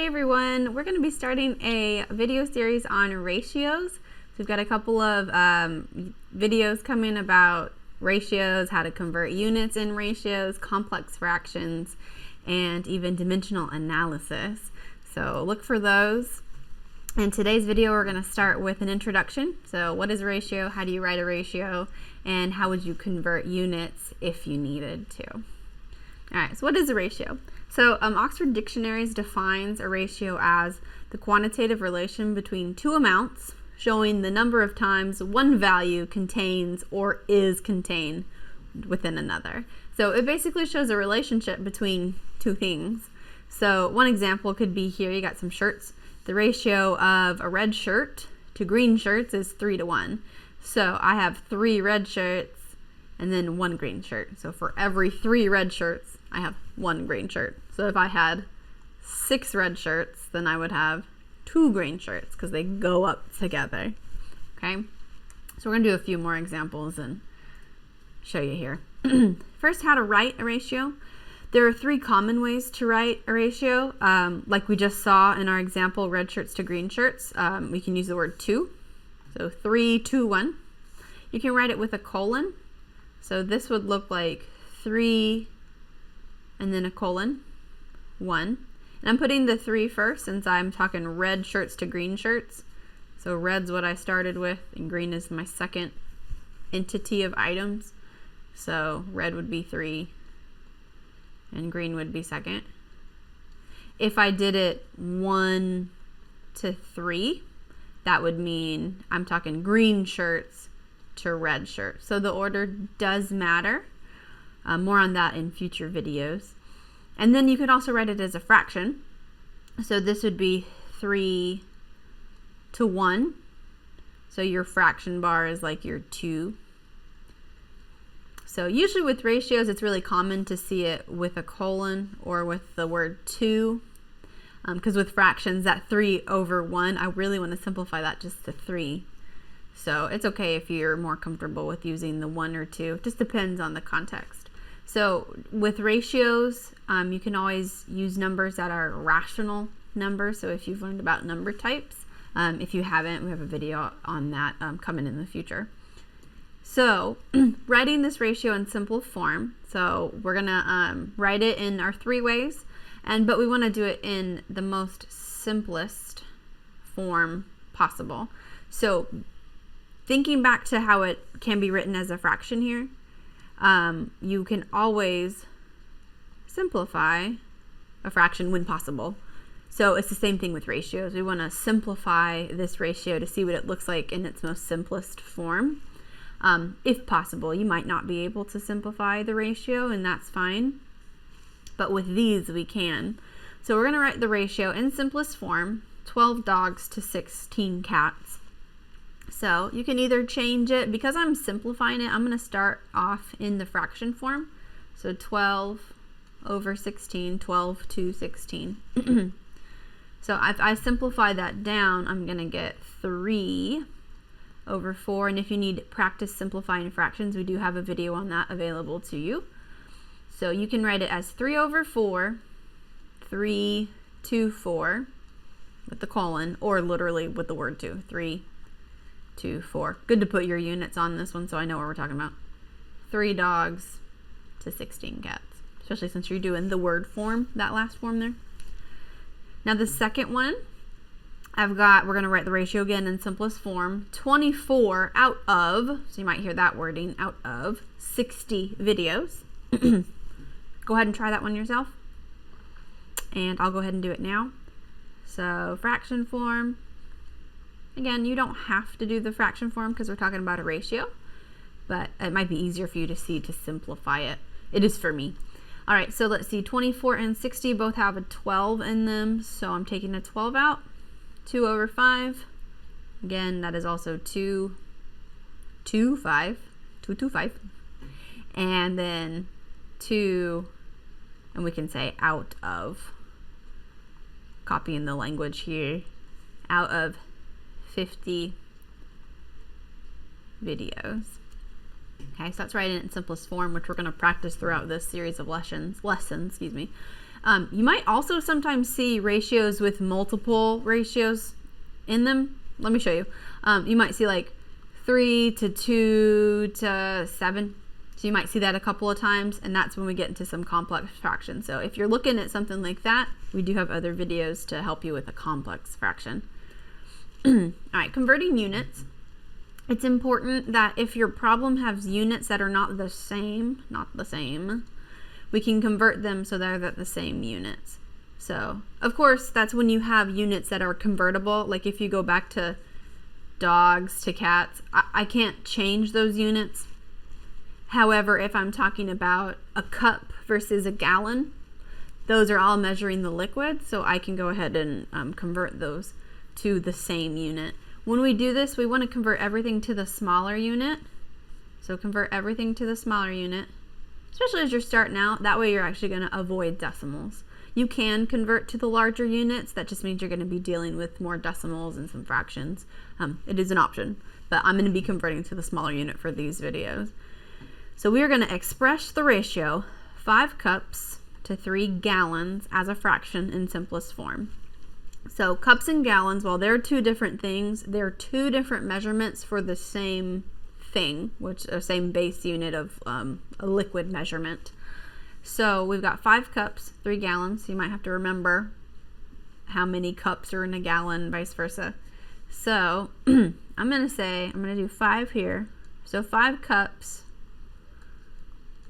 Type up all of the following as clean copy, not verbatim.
everyone, we're going to be starting a video series on ratios. So we've got a couple of videos coming about ratios, how to convert units in ratios, complex fractions, and even dimensional analysis. So look for those. In today's video, we're going to start with an introduction. So what is a ratio? How do you write a ratio? And how would you convert units if you needed to? All right, so what is a ratio? So Oxford Dictionaries defines a ratio as the quantitative relation between two amounts showing the number of times one value contains or is contained within another. So it basically shows a relationship between two things. So one example could be here, you got some shirts. The ratio of a red shirt to green shirts is 3:1. So I have 3 red shirts and then 1 green shirt. So for every 3 red shirts, I have 1 green shirt. So if I had 6 red shirts, then I would have 2 green shirts because they go up together. Okay, so we're going to do a few more examples and show you here. First, how to write a ratio. There are 3 common ways to write a ratio. Like we just saw in our example, red shirts to green shirts, we can use the word 2. So 3, 2, 1. You can write it with a colon. So this would look like 3 and then a colon, 1. And I'm putting the 3 first since I'm talking red shirts to green shirts. So red's what I started with and green is my second entity of items. So red would be 3 and green would be second. If I did it 1 to 3, that would mean I'm talking green shirts to red shirts. So the order does matter. More on that in future videos. And then you could also write it as a fraction. So this would be 3 to 1. So your fraction bar is like your 2. So usually with ratios, it's really common to see it with a colon or with the word 2. Because with fractions, that 3/1, I really want to simplify that just to 3. So it's okay if you're more comfortable with using the 1 or 2. It just depends on the context. So with ratios, you can always use numbers that are rational numbers. So if you've learned about number types, if you haven't, we have a video on that coming in the future. So writing this ratio in simple form. So we're gonna write it in our 3 ways, but we want to do it in the most simplest form possible. So thinking back to how it can be written as a fraction here, you can always simplify a fraction when possible. So it's the same thing with ratios. We want to simplify this ratio to see what it looks like in its most simplest form. If possible, you might not be able to simplify the ratio, and that's fine. But with these, we can. So we're going to write the ratio in simplest form, 12 dogs to 16 cats. So you can either change it, because I'm simplifying it, I'm going to start off in the fraction form. So 12 over 16, 12 to 16. So if I simplify that down, I'm going to get 3 over 4. And if you need practice simplifying fractions, we do have a video on that available to you. So you can write it as 3 over 4, 3 to 4 with the colon, or literally with the word 2, 3 to 4. Good to put your units on this one so I know what we're talking about. 3 dogs to 16 cats, especially since you're doing the word form, that last form there. Now the second one, we're going to write the ratio again in simplest form, 24 out of, so you might hear that wording, out of 60 videos. Go ahead and try that one yourself. And I'll go ahead and do it now. So fraction form. Again, you don't have to do the fraction form because we're talking about a ratio, but it might be easier for you to see to simplify it. It is for me. All right, so let's see, 24 and 60 both have a 12 in them, so I'm taking a 12 out. 2 over 5. Again, that is also 2 to 5. And then 2, and we can say out of, copying the language here, out of 50 videos. Okay, so that's writing it in simplest form, which we're going to practice throughout this series of lessons. You might also sometimes see ratios with multiple ratios in them. Let me show you. You might see like 3 to 2 to 7. So you might see that a couple of times, and that's when we get into some complex fractions. So if you're looking at something like that, we do have other videos to help you with a complex fraction. All right, converting units. It's important that if your problem has units that are not the same, we can convert them so they're the same units. So, of course, that's when you have units that are convertible. Like if you go back to dogs to cats, I can't change those units. However, if I'm talking about a cup versus a gallon, those are all measuring the liquid, so I can go ahead and convert those to the same unit. When we do this, we want to convert everything to the smaller unit. So convert everything to the smaller unit, especially as you're starting out. That way you're actually going to avoid decimals. You can convert to the larger units. That just means you're going to be dealing with more decimals and some fractions. It is an option, but I'm going to be converting to the smaller unit for these videos. So we are going to express the ratio 5 cups to 3 gallons as a fraction in simplest form. So cups and gallons, while they're two different things, they're two different measurements for the same thing, which is the same base unit of a liquid measurement. So we've got 5 cups, 3 gallons. You might have to remember how many cups are in a gallon, vice versa. So I'm going to do 5 here. So 5 cups,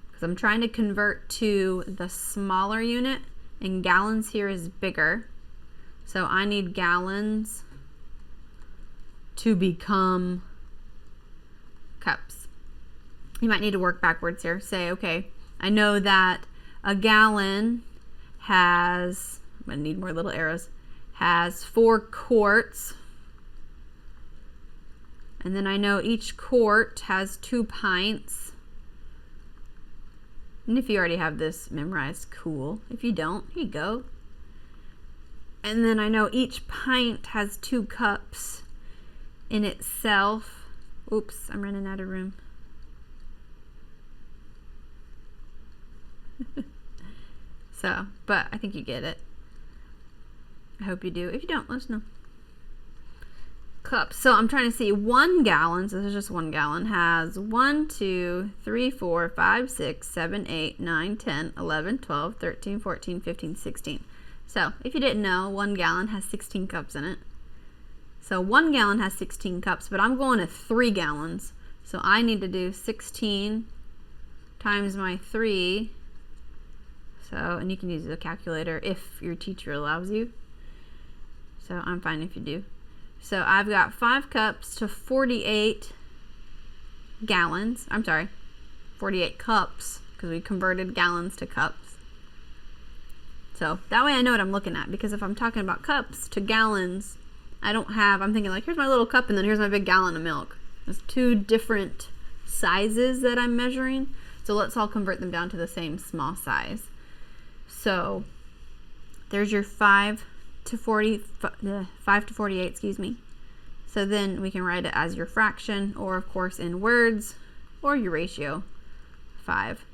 because I'm trying to convert to the smaller unit, and gallons here is bigger. So I need gallons to become cups. You might need to work backwards here. Say, okay, I know that a gallon has, I'm going to need more little arrows, has 4 quarts. And then I know each quart has 2 pints. And if you already have this memorized, cool. If you don't, here you go. And then I know each pint has 2 cups in itself. Oops, I'm running out of room. So, but I think you get it. I hope you do. If you don't, let us know. Cups. So I'm trying to see 1 gallon, so this is just 1 gallon, has 1, 2, 3, 4, 5, 6, 7, 8, 9, 10, 11, 12, 13, 14, 15, 16. So if you didn't know, 1 gallon has 16 cups in it. So 1 gallon has 16 cups, but I'm going to 3 gallons. So I need to do 16 times my 3. So, and you can use a calculator if your teacher allows you. So I'm fine if you do. So I've got 5 cups to 48 gallons. I'm sorry, 48 cups, because we converted gallons to cups. So that way I know what I'm looking at, because if I'm talking about cups to gallons, I'm thinking like, here's my little cup and then here's my big gallon of milk. There's 2 different sizes that I'm measuring. So let's all convert them down to the same small size. So there's your 5 to 48, excuse me. So then we can write it as your fraction, or of course in words, or your ratio, 5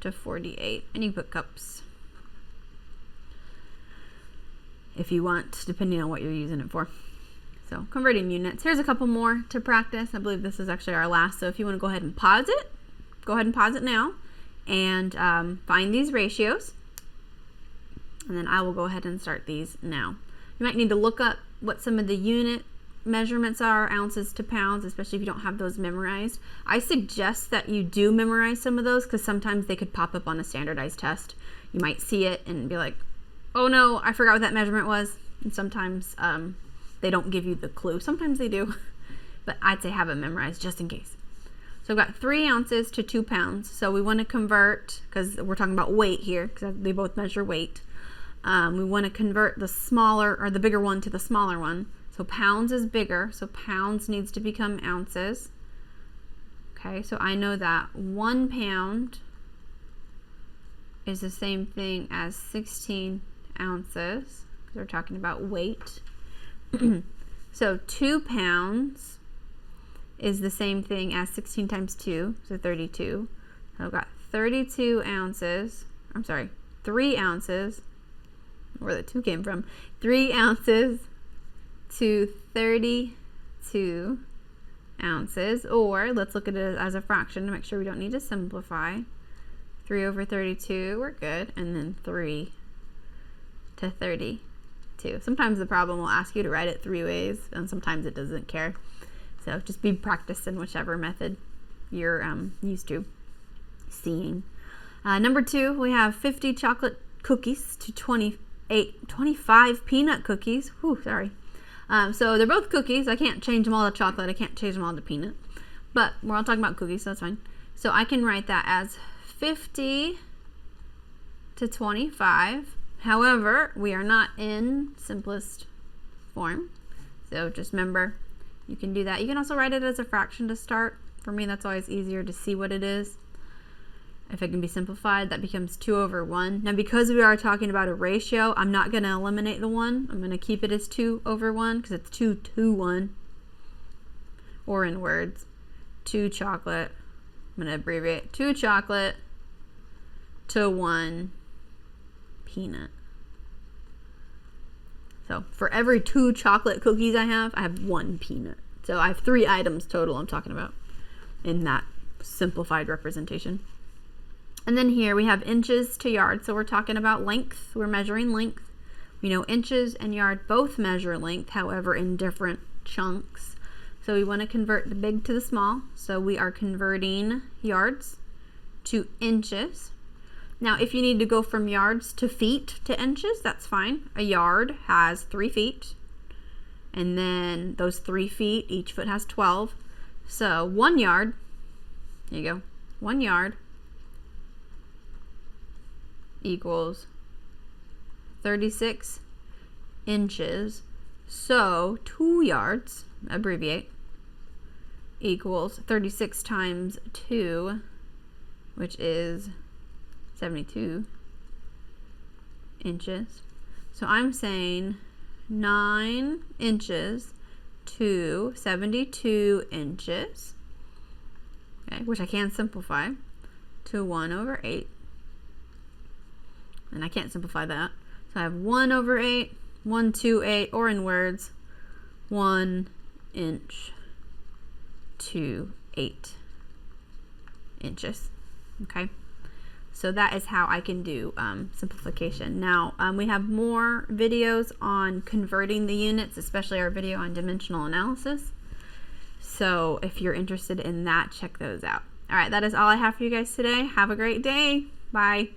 to 48. And you put cups if you want, depending on what you're using it for. So converting units. Here's a couple more to practice. I believe this is actually our last. So if you want to go ahead and pause it, go ahead and pause it now and find these ratios. And then I will go ahead and start these now. You might need to look up what some of the unit measurements are, ounces to pounds, especially if you don't have those memorized. I suggest that you do memorize some of those, because sometimes they could pop up on a standardized test. You might see it and be like, oh no, I forgot what that measurement was. And sometimes they don't give you the clue. Sometimes they do, but I'd say have it memorized just in case. So I've got 3 ounces to 2 pounds. So we want to convert, because we're talking about weight here, because they both measure weight. We want to convert the smaller, or the bigger one, to the smaller one. So pounds is bigger, so pounds needs to become ounces. Okay, so I know that 1 pound is the same thing as 16 ounces, because we're talking about weight. So 2 pounds is the same thing as 16 times 2, so 32. So I've got 32 ounces, 3 ounces where the 2 came from, 3 ounces to 32 ounces, or let's look at it as a fraction to make sure we don't need to simplify. 3 over 32, we're good, and then 3 to 32. Sometimes the problem will ask you to write it 3 ways, and sometimes it doesn't care. So just be practiced in whichever method you're used to seeing. Number 2, we have 50 chocolate cookies to 25 peanut cookies. Whew, sorry. So they're both cookies. I can't change them all to chocolate. I can't change them all to peanut. But we're all talking about cookies, so that's fine. So I can write that as 50 to 25. However, we are not in simplest form. So just remember, you can do that. You can also write it as a fraction to start. For me, that's always easier to see what it is. If it can be simplified, that becomes 2 over 1. Now, because we are talking about a ratio, I'm not going to eliminate the 1. I'm going to keep it as 2 over 1 because it's 2 to 1. Or in words, 2 chocolate. I'm going to abbreviate 2 chocolate to 1 peanut. So for every 2 chocolate cookies I have 1 peanut. So I have 3 items total I'm talking about in that simplified representation. And then here we have inches to yard. So we're talking about length. We're measuring length. We know inches and yard both measure length, however, in different chunks. So we want to convert the big to the small. So we are converting yards to inches. Now, if you need to go from yards to feet to inches, that's fine. A yard has 3 feet. And then those 3 feet, each foot has 12. So 1 yard, there you go, 1 yard equals 36 inches. So 2 yards, abbreviate, equals 36 times 2, which is 72 inches. So I'm saying 9 inches to 72 inches, okay, which I can simplify to 1 over 8. And I can't simplify that. So I have 1 over 8, 1 to 8, or in words, 1 inch to 8 inches. Okay. So that is how I can do simplification. Now, we have more videos on converting the units, especially our video on dimensional analysis. So if you're interested in that, check those out. All right, that is all I have for you guys today. Have a great day. Bye.